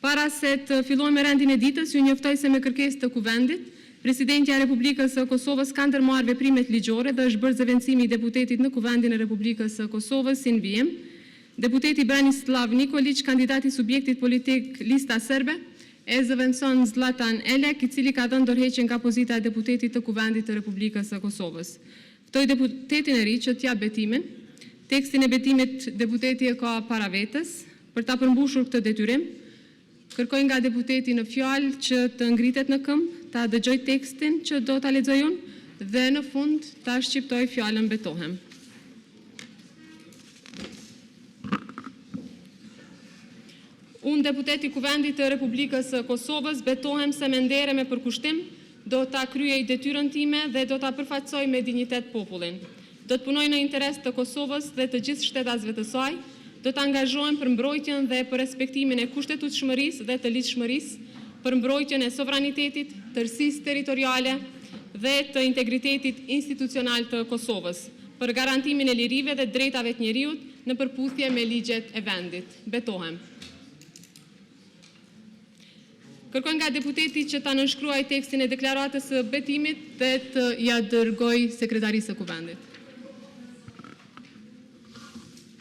Para se të fillojmë me rendin e ditës, ju njoftoj se me kërkesë të Kuvendit, Presidentja e Republikës së Kosovës ka ndërmarrë veprimet ligjore dhe është bërë zëvendësimi i deputetit në Kuvendin e Republikës së Kosovës si në vijim. Deputeti Branislav Nikolić, kandidati subjektit politik Lista Serbe, e zëvendëson Zlatan Elek, i cili ka dhënë dorëheqje nga pozita e deputetit të Kuvendit të Republikës së Kosovës. Ftoj deputetin e ri që t'jap betimin. Tekstin e betimit deputeti e ka para vetës për ta përmbushur këtë detyrim. Kërkoj nga deputeti në fjalë që të ngritet në këmbë, ta dëgjoj tekstin që do ta lexoj unë dhe në fund ta shqiptoj fjalën betohem. Unë, deputeti Kuvendit të Republikës së Kosovës, betohem se me ndere me përkushtim do ta kryej detyrën time dhe do ta përfaqësoj me dinjitet popullin. Do të punoj në interes të Kosovës dhe të gjithë shtetasëve të saj, do të angazhohem për mbrojtjen dhe për respektimin e kushtetutshmërisë dhe të ligjshmërisë, për mbrojtjen e sovranitetit, tërësisë territoriale dhe të integritetit institucional të Kosovës, për garantimin e lirive dhe drejtave të njeriut në përputhje me ligjet e vendit. Betohem. Kërkoj nga deputeti që ta nënshkruaj tekstin e deklaratës së betimit dhe të ja dërgoj sekretarisë së Kuvendit.